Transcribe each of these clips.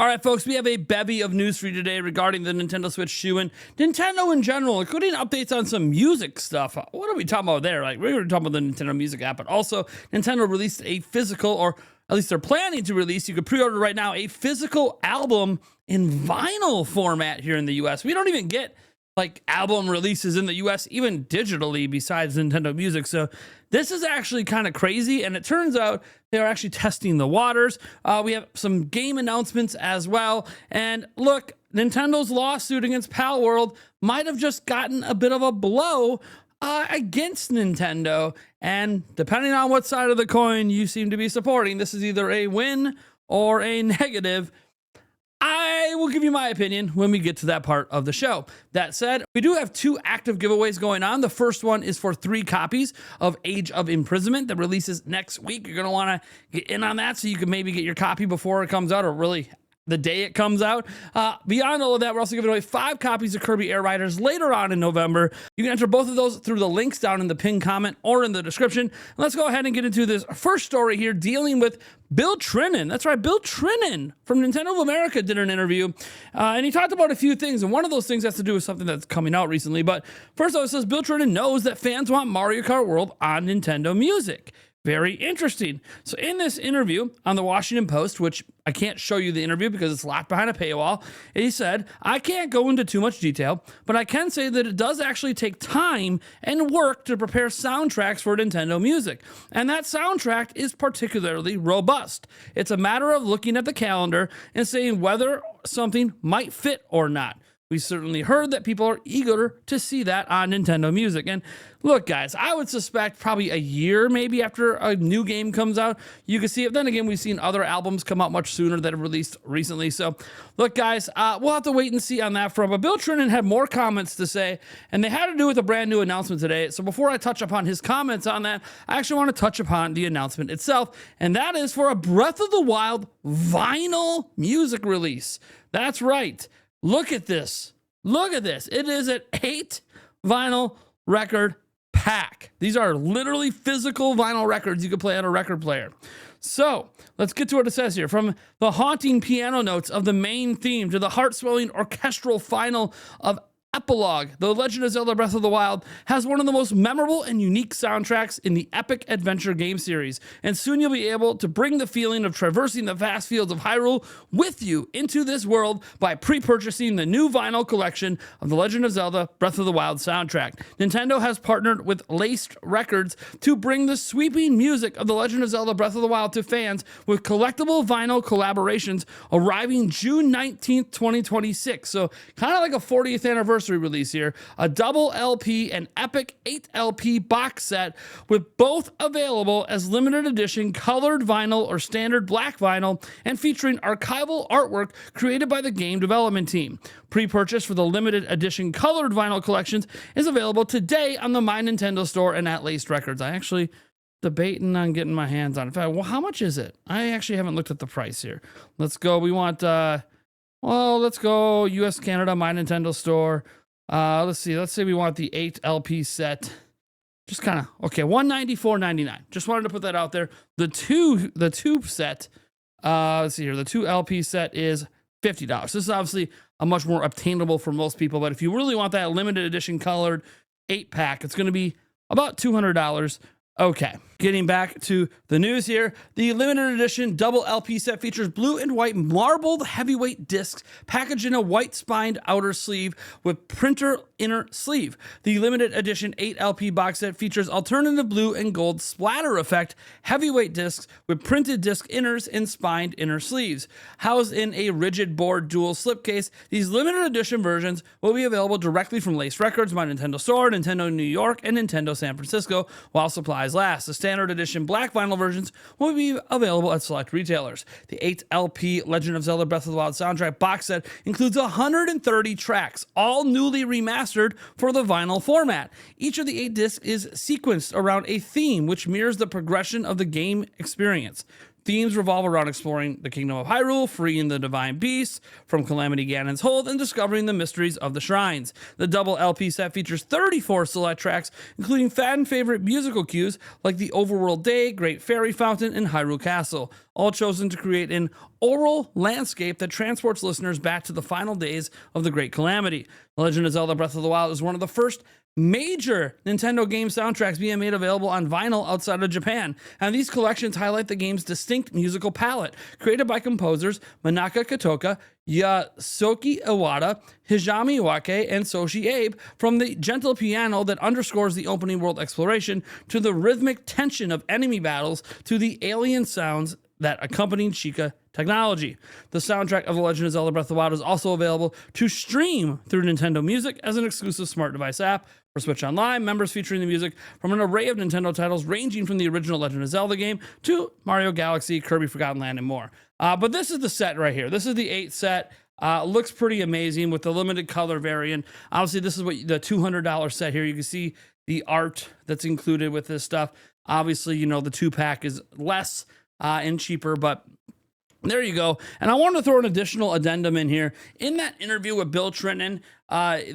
All right, folks, we have a bevy of news for you today regarding the Nintendo Switch 2 and Nintendo in general, including updates on some music stuff. What are we talking about there? Like, we were talking about the Nintendo Music app, but also Nintendo released a physical, or at least they're planning to release, you can pre-order right now, a physical album in vinyl format here in the US. We don't even get like album releases in the US, even digitally, besides Nintendo Music. So this is actually kind of crazy, and it turns out they're actually testing the waters. We have some game announcements as well. And look, Nintendo's lawsuit against PalWorld might have just gotten a bit of a blow against Nintendo. And depending on what side of the coin you seem to be supporting, this is either a win or a negative. I will give you my opinion when we get to that part of the show. That said, we do have 2 active giveaways going on. The first one is for 3 copies of Age of Imprisonment that releases next week. You're going to want to get in on that so you can maybe get your copy before it comes out, or really the day it comes out. Beyond all of that, we're also giving away 5 copies of Kirby Air Riders later on in November. You can enter both of those through the links down in the pinned comment or in the description. Let's go ahead and get into this first story here, dealing with Bill Trinen. That's right, Bill Trinen from Nintendo of America did an interview, and he talked about a few things, and one of those things has to do with something that's coming out recently. But first of all, it says Bill Trinen knows that fans want Mario Kart World on Nintendo Music. Very interesting. So in this interview on the Washington Post, which I can't show you the interview because it's locked behind a paywall, he said, "I can't go into too much detail, but I can say that it does actually take time and work to prepare soundtracks for Nintendo Music. And that soundtrack is particularly robust. It's a matter of looking at the calendar and saying whether something might fit or not. We certainly heard that people are eager to see that on Nintendo Music." And look, guys, I would suspect probably a year maybe after a new game comes out, you can see it. Then again, we've seen other albums come out much sooner that have released recently. So look, guys, we'll have to wait and see on that front. But Bill Trinen had more comments to say, and they had to do with a brand new announcement today. So before I touch upon his comments on that, I actually want to touch upon the announcement itself, and that is for a Breath of the Wild vinyl music release. That's right. Look at this. Look at this. It is an 8 vinyl record pack. These are literally physical vinyl records you can play on a record player. So let's get to what it says here. From the haunting piano notes of the main theme to the heart-swelling orchestral final of Epilogue, The Legend of Zelda Breath of the Wild has one of the most memorable and unique soundtracks in the epic adventure game series, and soon you'll be able to bring the feeling of traversing the vast fields of Hyrule with you into this world by pre-purchasing the new vinyl collection of The Legend of Zelda Breath of the Wild soundtrack. Nintendo has partnered with Laced Records to bring the sweeping music of The Legend of Zelda Breath of the Wild to fans with collectible vinyl collaborations arriving June 19th, 2026. So kind of like a 40th anniversary release here, a double LP and epic 8 LP box set with both available as limited edition colored vinyl or standard black vinyl, and featuring archival artwork created by the game development team. Pre-purchase for the limited edition colored vinyl collections is available today on the My Nintendo store and at Laced Records. I actually debating on getting my hands on it. In fact, well, how much is it? I actually haven't looked at the price here. Let's go. We want well, let's go US, Canada, My Nintendo store. Let's see. Let's say we want the 8 LP set. Just kind of, okay, $194.99. Just wanted to put that out there. The two set, let's see here. The 2 LP set is $50. This is obviously a much more obtainable for most people, but if you really want that limited edition colored 8-pack, it's going to be about $200. Okay, getting back to the news here. The limited edition double LP set features blue and white marbled heavyweight discs packaged in a white spined outer sleeve with printer inner sleeve. The limited edition 8 LP box set features alternative blue and gold splatter effect heavyweight discs with printed disc inners and spined inner sleeves. Housed in a rigid board dual slipcase, these limited edition versions will be available directly from Laced Records, My Nintendo Store, Nintendo New York, and Nintendo San Francisco while supplies last. The standard edition black vinyl versions will be available at select retailers. The 8 LP Legend of Zelda Breath of the Wild soundtrack box set includes 130 tracks, all newly remastered for the vinyl format. Each of the 8 discs is sequenced around a theme which mirrors the progression of the game experience. Themes revolve around exploring the kingdom of Hyrule, freeing the divine beasts from Calamity Ganon's hold, and discovering the mysteries of the shrines. The double LP set features 34 select tracks, including fan favorite musical cues like the Overworld Day, Great Fairy Fountain, and Hyrule Castle, all chosen to create an oral landscape that transports listeners back to the final days of the Great Calamity. The Legend of Zelda Breath of the Wild is one of the first major Nintendo game soundtracks being made available on vinyl outside of Japan, and these collections highlight the game's distinct musical palette, created by composers Manaka Katoka, Yasuki Iwata, Hijami Iwake, and Soshi Abe, from the gentle piano that underscores the opening world exploration to the rhythmic tension of enemy battles to the alien sounds that accompanied Sheikah technology. The soundtrack of The Legend of Zelda Breath of the Wild is also available to stream through Nintendo Music as an exclusive smart device app for Switch Online. Members featuring the music from an array of Nintendo titles ranging from the original Legend of Zelda game to Mario Galaxy, Kirby Forgotten Land, and more. But this is the set right here. This is the 8 set. Looks pretty amazing with the limited color variant. Obviously, this is what the $200 set here. You can see the art that's included with this stuff. Obviously, you know, the 2-pack is less and cheaper, but there you go. And I wanted to throw an additional addendum in here. In that interview with Bill Trinen,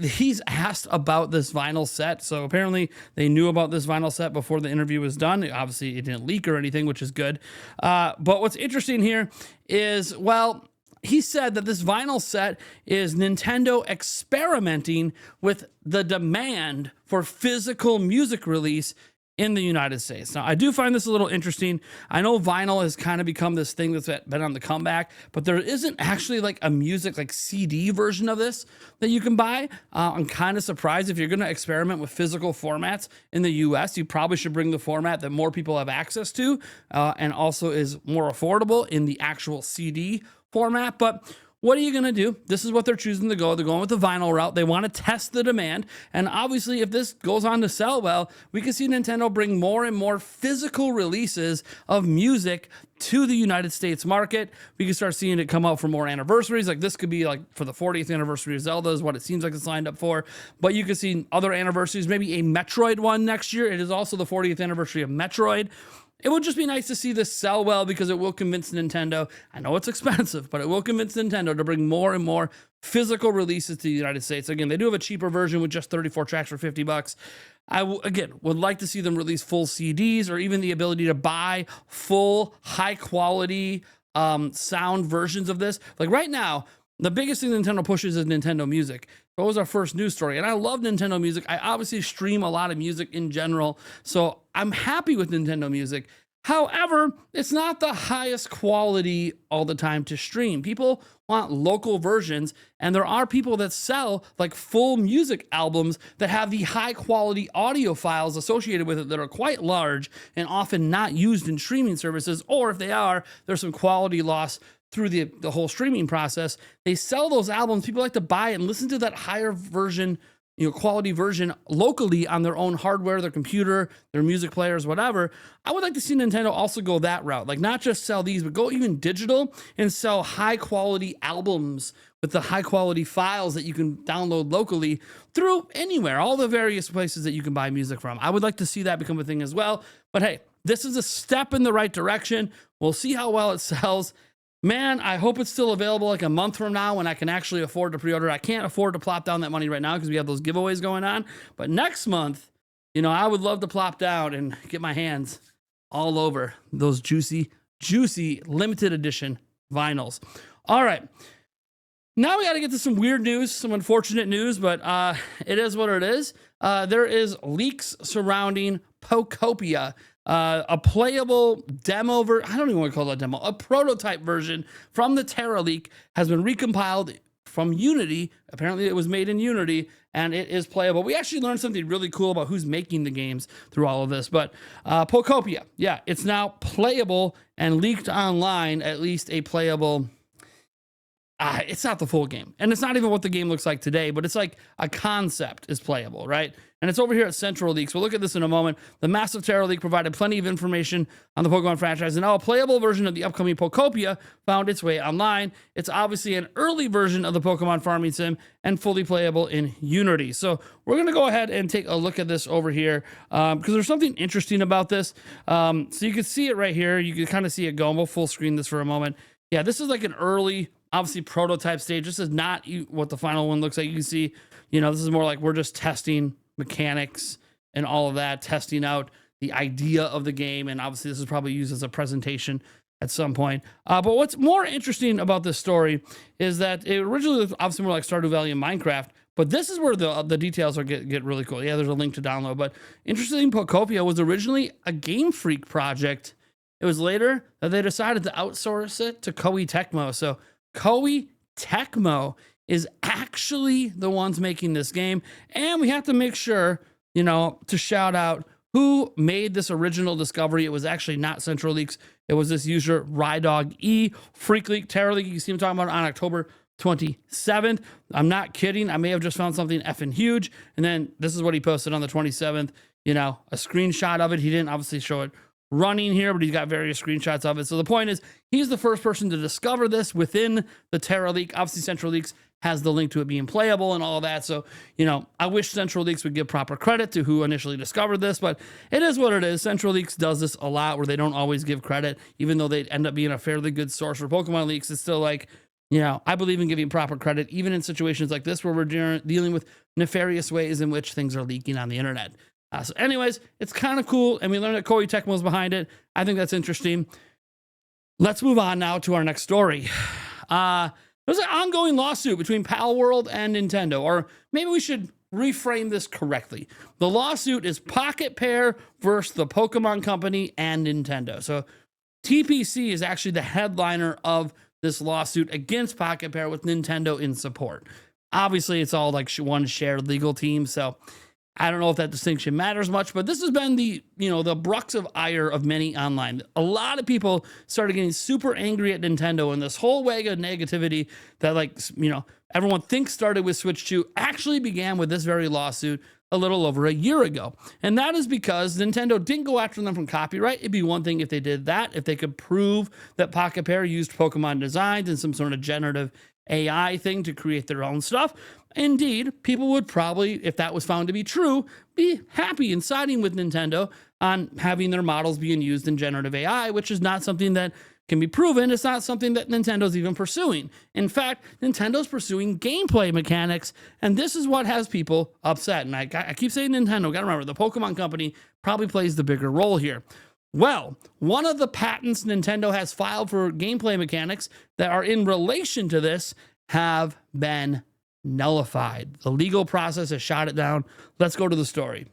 he's asked about this vinyl set. So apparently they knew about this vinyl set before the interview was done. Obviously, it didn't leak or anything, which is good. But what's interesting here is, well, he said that this vinyl set is Nintendo experimenting with the demand for physical music release in the United States. Now, I do find this a little interesting. I know vinyl has kind of become this thing that's been on the comeback, but there isn't actually like a music like CD version of this that you can buy. I'm kind of surprised. If you're going to experiment with physical formats in the US, you probably should bring the format that more people have access to and also is more affordable in the actual CD format. But what are you going to do? This is what they're choosing to go. They're going with the vinyl route. They want to test the demand. And obviously, if this goes on to sell well, we can see Nintendo bring more and more physical releases of music to the United States market. We can start seeing it come out for more anniversaries. Like this could be like for the 40th anniversary of Zelda is what it seems like it's lined up for. But you could see other anniversaries, maybe a Metroid one next year. It is also the 40th anniversary of Metroid. It would just be nice to see this sell well because it will convince Nintendo. I know it's expensive, but it will convince Nintendo to bring more and more physical releases to the United States. Again, they do have a cheaper version with just 34 tracks for $50. Again, would like to see them release full CDs or even the ability to buy full high quality sound versions of this. Like right now, the biggest thing Nintendo pushes is Nintendo Music. That was our first news story. And I love Nintendo Music. I obviously stream a lot of music in general. So I'm happy with Nintendo Music. However, it's not the highest quality all the time to stream. People want local versions. And there are people that sell like full music albums that have the high quality audio files associated with it that are quite large and often not used in streaming services. Or if they are, there's some quality loss through the whole streaming process. They sell those albums. People like to buy it and listen to that higher version, quality version locally on their own hardware, their computer, their music players, whatever. I would like to see Nintendo also go that route. Like not just sell these, but go even digital and sell high quality albums with the high quality files that you can download locally through anywhere, all the various places that you can buy music from. I would like to see that become a thing as well. But hey, this is a step in the right direction. We'll see how well it sells. Man, I hope it's still available like a month from now when I can actually afford to pre-order. I can't afford to plop down that money right now because we have those giveaways going on. But next month, I would love to plop down and get my hands all over those juicy, juicy limited edition vinyls. All right. Now we got to get to some weird news, some unfortunate news, but it is what it is. There is leaks surrounding Pokopia. A playable demo I don't even want to call it a demo, a prototype version from the Terra leak has been recompiled from Unity. Apparently it was made in Unity and it is playable. We actually learned something really cool about who's making the games through all of this, but Pokopia, yeah, it's now playable and leaked online, at least a playable it's not the full game. And it's not even what the game looks like today, but it's like a concept is playable, right? And it's over here at Central Leaks. We'll look at this in a moment. The Massive Terror Leak provided plenty of information on the Pokemon franchise, and now a playable version of the upcoming Pokopia found its way online. It's obviously an early version of the Pokemon farming sim and fully playable in Unity. So we're going to go ahead and take a look at this over here because there's something interesting about this. So you can see it right here. You can kind of see it going. We'll full screen this for a moment. Yeah, this is like an early, obviously, prototype stage. This is not what the final one looks like. You can see, this is more like we're just testing mechanics and all of that, testing out the idea of the game. And obviously, this is probably used as a presentation at some point. But what's more interesting about this story is that it originally was obviously more like Stardew Valley and Minecraft. But this is where the details get really cool. Yeah, there's a link to download. But interesting, Pokopia was originally a Game Freak project. It was later that they decided to outsource it to Koei Tecmo. So Koei Tecmo is actually the ones making this game. And we have to make sure, to shout out who made this original discovery. It was actually not Central Leaks. It was this user, Rydog E, Freak Leak, Terror Leak. You see him talking about it on October 27th. I'm not kidding. I may have just found something effing huge. And then this is what he posted on the 27th. A screenshot of it. He didn't obviously show it running here, but he's got various screenshots of it. So the point is, he's the first person to discover this within the Terra Leak. Obviously, Central Leaks has the link to it being playable and all of that. So, I wish Central Leaks would give proper credit to who initially discovered this, but it is what it is. Central Leaks does this a lot where they don't always give credit, even though they end up being a fairly good source for Pokemon leaks. It's still like, I believe in giving proper credit, even in situations like this where we're dealing with nefarious ways in which things are leaking on the internet. So anyways, it's kind of cool, and we learned that Koei Tecmo is behind it. I think that's interesting. Let's move on now to our next story. There's an ongoing lawsuit between PalWorld and Nintendo, or maybe we should reframe this correctly. The lawsuit is Pocket Pair versus the Pokemon Company and Nintendo. So TPC is actually the headliner of this lawsuit against Pocket Pair with Nintendo in support. Obviously, it's all like one shared legal team, so I don't know if that distinction matters much, but this has been the brux of ire of many online. A lot of people started getting super angry at Nintendo, and this whole wave of negativity that everyone thinks started with Switch 2 actually began with this very lawsuit a little over a year ago. And that is because Nintendo didn't go after them from copyright. It'd be one thing if they did that, if they could prove that Pocket Pair used Pokemon designs and some sort of generative AI thing to create their own stuff. Indeed, people would probably, if that was found to be true, be happy and siding with Nintendo on having their models being used in generative AI, which is not something that can be proven. It's not something that Nintendo's even pursuing. In fact, Nintendo's pursuing gameplay mechanics, and this is what has people upset. And I keep saying Nintendo, gotta remember, the Pokemon Company probably plays the bigger role here. Well, one of the patents Nintendo has filed for gameplay mechanics that are in relation to this have been nullified. The legal process has shot it down. Let's go to the story.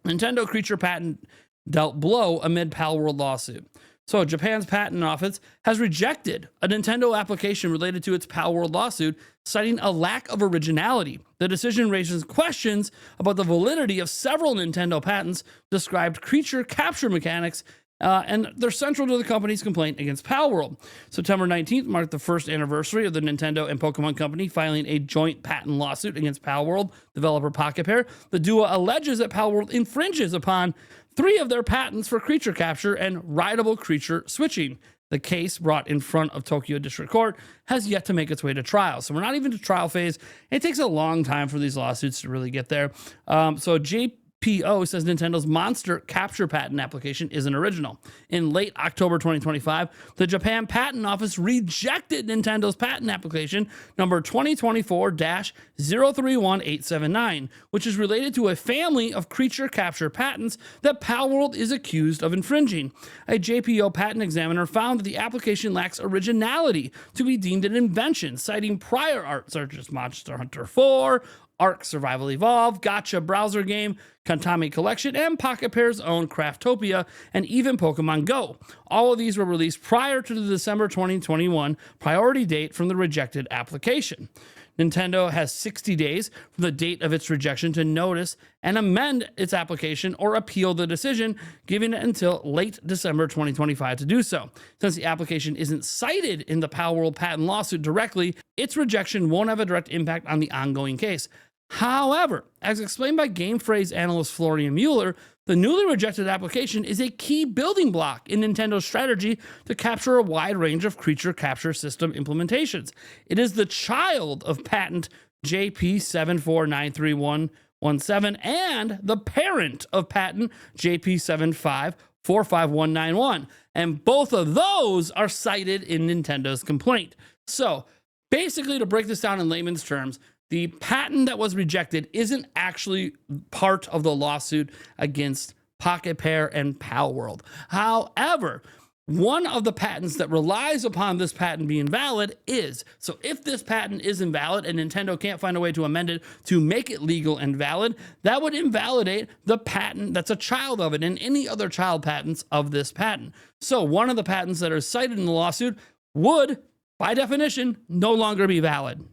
Nintendo creature patent dealt blow amid PalWorld lawsuit. So Japan's patent office has rejected a Nintendo application related to its PalWorld lawsuit, citing a lack of originality. The decision raises questions about the validity of several Nintendo patents described creature capture mechanics, and they're central to the company's complaint against PalWorld. September 19th marked the first anniversary of the Nintendo and Pokemon Company filing a joint patent lawsuit against PalWorld developer Pocket Pair. The duo alleges that PalWorld infringes upon 3 of their patents for creature capture and rideable creature switching. The case, brought in front of Tokyo District Court, has yet to make its way to trial. So we're not even to trial phase. It takes a long time for these lawsuits to really get there. So JPO says Nintendo's monster capture patent application isn't original. In late October 2025, the Japan Patent Office rejected Nintendo's patent application number 2024-031879, which is related to a family of creature capture patents that PalWorld is accused of infringing. A JPO patent examiner found that the application lacks originality to be deemed an invention, citing prior art such as Monster Hunter 4, Ark Survival Evolved, Gacha Browser Game, Kantami Collection, and Pocket Pair's own Craftopia, and even Pokemon Go. All of these were released prior to the December 2021 priority date from the rejected application. Nintendo has 60 days from the date of its rejection to notice and amend its application or appeal the decision, giving it until late December 2025 to do so. Since the application isn't cited in the PalWorld patent lawsuit directly, its rejection won't have a direct impact on the ongoing case. However, as explained by Game Phrase analyst Florian Mueller, the newly rejected application is a key building block in Nintendo's strategy to capture a wide range of creature capture system implementations. It is the child of patent JP7493117 and the parent of patent JP7545191, and both of those are cited in Nintendo's complaint. So, basically, to break this down in layman's terms, the patent that was rejected isn't actually part of the lawsuit against Pokopia and PalWorld. However, one of the patents that relies upon this patent being valid is. So if this patent is invalid and Nintendo can't find a way to amend it to make it legal and valid, that would invalidate the patent that's a child of it and any other child patents of this patent. So one of the patents that are cited in the lawsuit would, by definition, no longer be valid.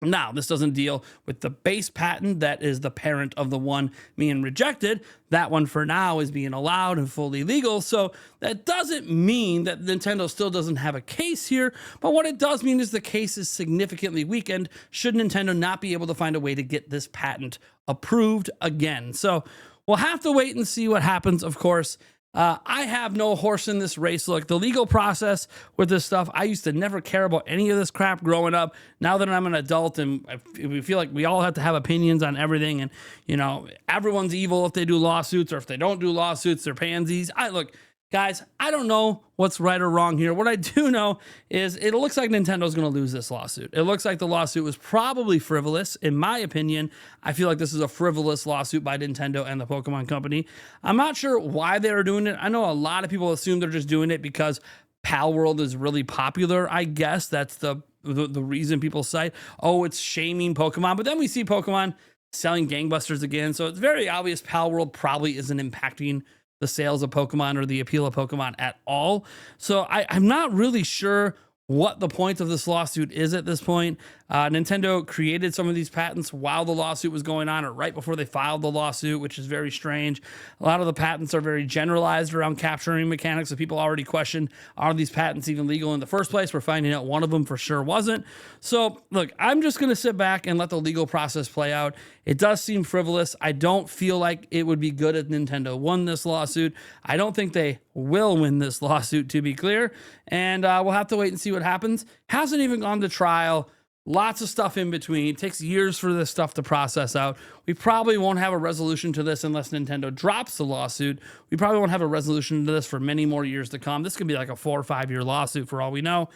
Now, this doesn't deal with the base patent that is the parent of the one being rejected. That one for now is being allowed and fully legal. So that doesn't mean that Nintendo still doesn't have a case here. But what it does mean is the case is significantly weakened should Nintendo not be able to find a way to get this patent approved again. So we'll have to wait and see what happens, of course. I have no horse in this race. Look, the legal process with this stuff, I used to never care about any of this crap growing up. Now that I'm an adult and we feel like we all have to have opinions on everything, and, you know, everyone's evil if they do lawsuits, or if they don't do lawsuits, they're pansies. Look, guys, I don't know what's right or wrong here. What I do know is it looks like Nintendo's going to lose this lawsuit. It looks like the lawsuit was probably frivolous. In my opinion, I feel like this is a frivolous lawsuit by Nintendo and the Pokemon Company. I'm not sure why they are doing it. I know a lot of people assume they're just doing it because PalWorld is really popular. I guess that's the reason people cite, oh, it's shaming Pokemon. But then we see Pokemon selling gangbusters again. So it's very obvious PalWorld probably isn't impacting the sales of Pokemon or the appeal of Pokemon at all. So I'm not really sure what the point of this lawsuit is at this point. Nintendo created some of these patents while the lawsuit was going on, or right before they filed the lawsuit, which is very strange. A lot of the patents are very generalized around capturing mechanics, so people already question, are these patents even legal in the first place? We're finding out one of them for sure wasn't. So look, I'm just going to sit back and let the legal process play out. It does seem frivolous. I don't feel like it would be good if Nintendo won this lawsuit. I don't think they will win this lawsuit, to be clear. And we'll have to wait and see what happens. Hasn't even gone to trial. Lots of stuff in between. It takes years for this stuff to process out. We probably won't have a resolution to this unless Nintendo drops the lawsuit. We probably won't have a resolution to this for many more years to come. This could be like a 4 or 5 year lawsuit for all we know,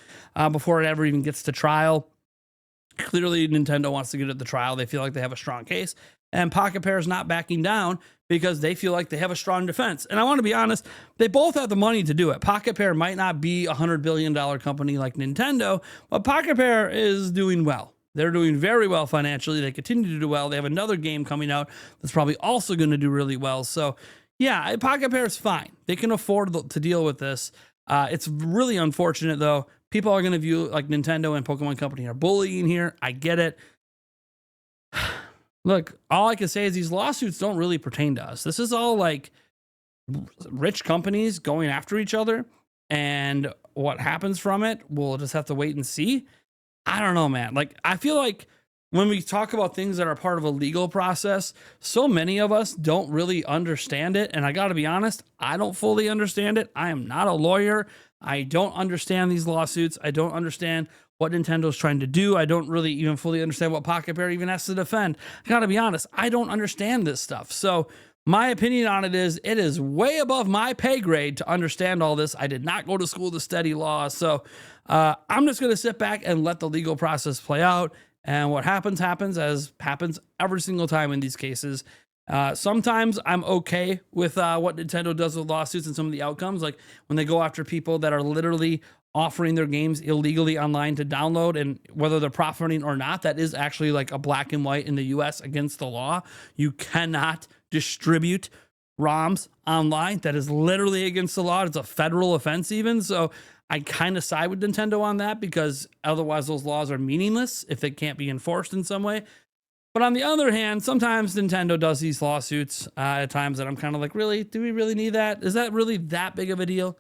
before it ever even gets to trial. Clearly, Nintendo wants to get at the trial. They feel like they have a strong case. And Pokopia is not backing down because they feel like they have a strong defense. And I want to be honest, they both have the money to do it. Pokopia might not be a $100 billion company like Nintendo, but Pokopia is doing well. They're doing very well financially. They continue to do well. They have another game coming out that's probably also going to do really well. So, yeah, Pokopia is fine. They can afford to deal with this. It's really unfortunate, though. People are going to view like Nintendo and Pokemon Company are bullying here. I get it. Look, all I can say is these lawsuits don't really pertain to us. This is all like rich companies going after each other, and what happens from it, we'll just have to wait and see. I don't know, man. Like, I feel like when we talk about things that are part of a legal process, so many of us don't really understand it. And I got to be honest, I don't fully understand it. I am not a lawyer. I don't understand these lawsuits. I don't understand what Nintendo's trying to do. I don't really even fully understand what Pokopia even has to defend. I gotta be honest, I don't understand this stuff. So my opinion on it is way above my pay grade to understand all this. I did not go to school to study law. So I'm just gonna sit back and let the legal process play out. And what happens, as happens every single time in these cases. Sometimes I'm okay with what Nintendo does with lawsuits and some of the outcomes, like when they go after people that are literally offering their games illegally online to download, and whether they're profiting or not, that is actually like a black and white in the US against the law. You cannot distribute ROMs online. That is literally against the law. It's a federal offense even. So I kind of side with Nintendo on that because otherwise those laws are meaningless if they can't be enforced in some way. But on the other hand, sometimes Nintendo does these lawsuits at times that I'm kind of like, really? Do we really need that? Is that really that big of a deal?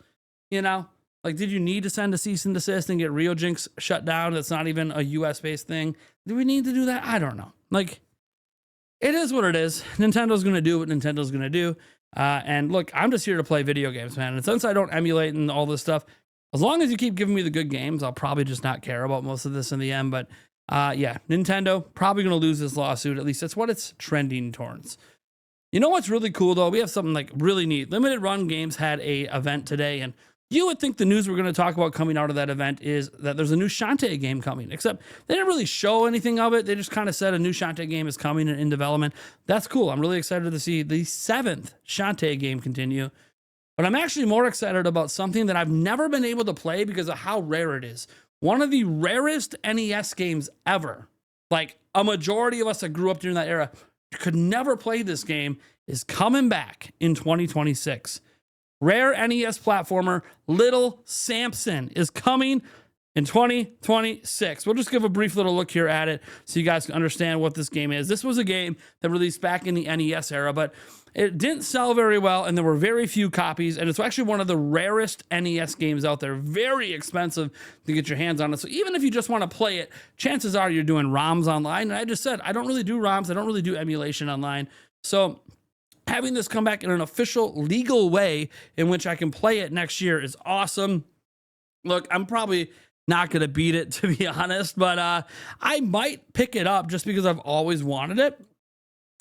You know, like, did you need to send a cease and desist and get RioJinx shut down? That's not even a US based thing. Do we need to do that? I don't know. Like, it is what it is. Nintendo's going to do what Nintendo's going to do. And look, I'm just here to play video games, man. And since I don't emulate and all this stuff, as long as you keep giving me the good games, I'll probably just not care about most of this in the end. But yeah, Nintendo probably going to lose this lawsuit. At least that's what it's trending towards. You know what's really cool, though? We have something like really neat. Limited Run Games had a event today, and you would think the news we're going to talk about coming out of that event is that there's a new Shantae game coming, except they didn't really show anything of it. They just kind of said a new Shantae game is coming and in development. That's cool. I'm really excited to see the 7th Shantae game continue. But I'm actually more excited about something that I've never been able to play because of how rare it is. One of the rarest NES games ever. Like, a majority of us that grew up during that era could never play this game, is coming back in 2026. Rare NES platformer Little Samson is coming in 2026. We'll just give a brief little look here at it so you guys can understand what this game is. This was a game that released back in the NES era, but it didn't sell very well, and there were very few copies, and it's actually one of the rarest NES games out there. Very expensive to get your hands on it. So even if you just want to play it, chances are you're doing ROMs online. And I just said, I don't really do ROMs. I don't really do emulation online. So having this come back in an official, legal way in which I can play it next year is awesome. Look, I'm probably not going to beat it, to be honest, but I might pick it up just because I've always wanted it.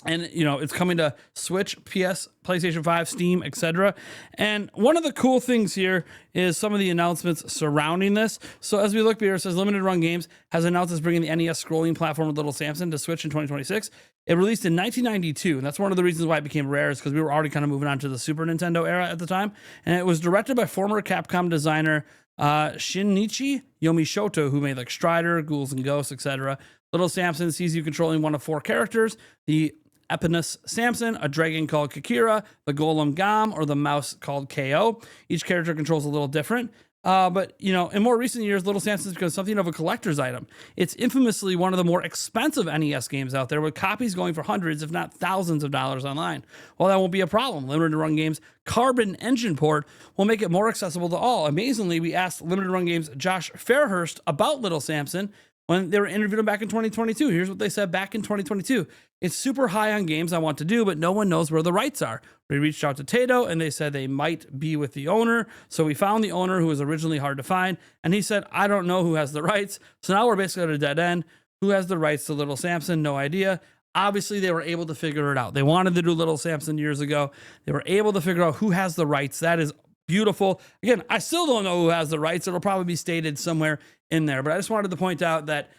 And, you know, it's coming to Switch, PS, PlayStation 5, Steam, etc. And one of the cool things here is some of the announcements surrounding this. So as we look here, it says Limited Run Games has announced it's bringing the NES scrolling platform Little Samson to Switch in 2026. It released in 1992, and that's one of the reasons why it became rare is because we were already kind of moving on to the Super Nintendo era at the time. And it was directed by former Capcom designer Shinichi Yomishoto, who made like Strider, Ghouls and Ghosts, etc. Little Samson sees you controlling one of 4 characters: the Eponus Samson, a dragon called Kakira, the golem Gam, or the mouse called KO. Each character controls a little different. But, you know, in more recent years, Little Samson's become something of a collector's item. It's infamously one of the more expensive NES games out there, with copies going for hundreds, if not thousands of dollars online. Well, that won't be a problem. Limited Run Games' Carbon Engine port will make it more accessible to all. Amazingly, we asked Limited Run Games' Josh Fairhurst about Little Samson when they were interviewing him back in 2022. Here's what they said back in 2022. It's super high on games I want to do, but no one knows where the rights are. We reached out to Tato, and they said they might be with the owner. So we found the owner, who was originally hard to find, and he said, I don't know who has the rights. So now we're basically at a dead end. Who has the rights to Little Samson? No idea. Obviously, they were able to figure it out. They wanted to do Little Samson years ago. They were able to figure out who has the rights. That is beautiful. Again, I still don't know who has the rights. It'll probably be stated somewhere in there, but I just wanted to point out that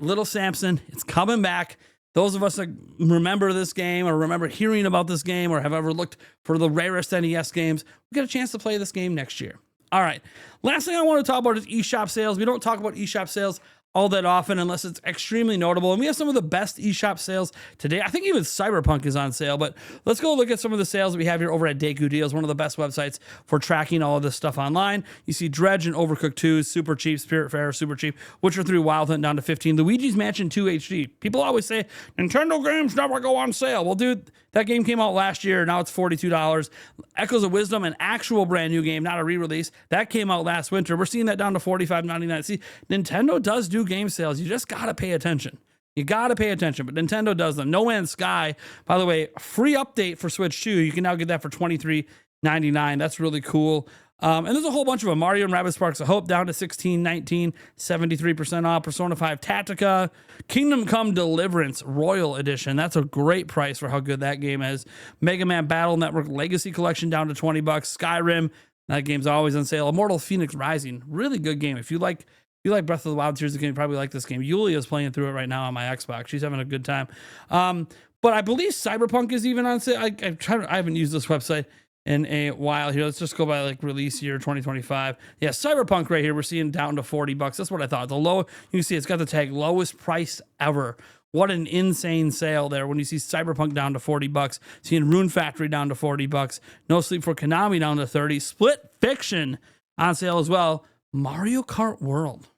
Little Samson, it's coming back. Those of us that remember this game or remember hearing about this game or have ever looked for the rarest NES games, we get a chance to play this game next year. All right. Last thing I want to talk about is eShop sales. We don't talk about eShop sales all that often unless it's extremely notable. And we have some of the best eShop sales today. I think even Cyberpunk is on sale, but let's go look at some of the sales that we have here over at Deku Deals, one of the best websites for tracking all of this stuff online. You see Dredge and Overcooked 2, super cheap. Spiritfarer, super cheap. Witcher 3 Wild Hunt down to 15. Luigi's Mansion 2 HD. People always say, Nintendo games never go on sale. Well, dude, that game came out last year. Now it's $42. Echoes of Wisdom, an actual brand new game, not a re-release. That came out last winter. We're seeing that down to $45.99. See, Nintendo does do game sales. You just got to pay attention. You got to pay attention, but Nintendo does them. No Man's Sky, by the way, free update for Switch 2. You can now get that for $23.99. That's really cool. And there's a whole bunch of them. Mario and Rabbids Sparks of Hope down to $16.19, 73% off. Persona 5 Tactica, Kingdom Come Deliverance Royal Edition. That's a great price for how good that game is. Mega Man Battle Network Legacy Collection down to $20. Skyrim, that game's always on sale. Immortal Phoenix Rising, really good game. If you like Breath of the Wild, Tears of the Kingdom, you probably like this game. Yulia's playing through it right now on my Xbox. She's having a good time. But I believe Cyberpunk is even on sale. I haven't used this website in a while here. Let's just go by like release year 2025. Yeah, Cyberpunk right here, we're seeing down to $40. That's what I thought. The low, you can see it's got the tag lowest price ever. What an insane sale there when you see Cyberpunk down to $40. Seeing Rune Factory down to $40. No Sleep for Konami down to $30. Split Fiction on sale as well. Mario Kart World.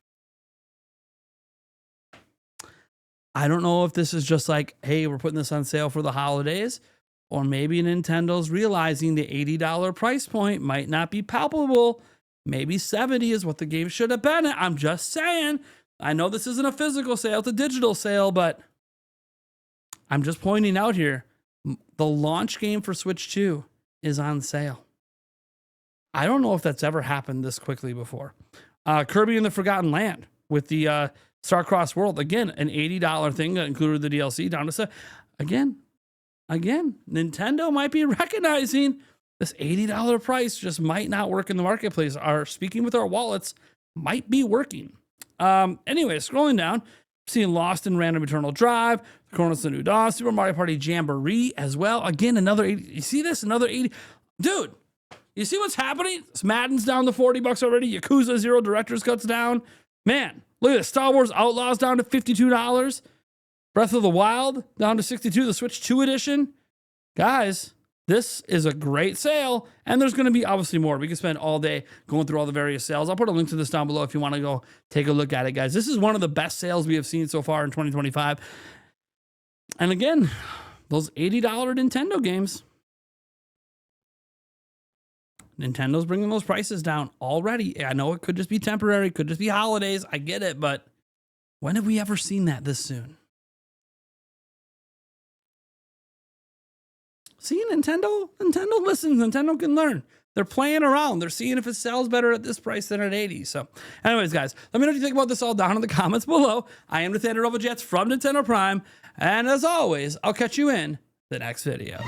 I don't know if this is just like, hey, we're putting this on sale for the holidays, or maybe Nintendo's realizing the $80 price point might not be palpable. Maybe 70 is what the game should have been. I'm just saying. I know this isn't a physical sale, it's a digital sale, but I'm just pointing out here, the launch game for Switch 2 is on sale. I don't know if that's ever happened this quickly before. Kirby and the Forgotten Land with the Starcross World. Again, an $80 thing that included the DLC down to again, Nintendo might be recognizing this $80 price just might not work in the marketplace. Our speaking with our wallets might be working. Anyway, scrolling down, seeing Lost in Random Eternal Drive, Chronos of New Dawn, Super Mario Party Jamboree as well. Again, another 80. You see this? Another 80. Dude, you see what's happening? Madden's down to $40 already. Yakuza 0 Director's Cut's down. Man, look at this. Star Wars Outlaws down to $52. Breath of the Wild down to $62. The Switch 2 edition. Guys, this is a great sale. And there's going to be obviously more. We can spend all day going through all the various sales. I'll put a link to this down below if you want to go take a look at it, guys. This is one of the best sales we have seen so far in 2025. And again, those $80 Nintendo games. Nintendo's bringing those prices down already. I know it could just be temporary, could just be holidays. I get it, but when have we ever seen that this soon? See, Nintendo listens. Nintendo can learn. They're playing around. They're seeing if it sells better at this price than at 80. So anyways, guys, let me know what you think about this all down in the comments below. I am Nathaniel Jets from Nintendo Prime. And as always, I'll catch you in the next video.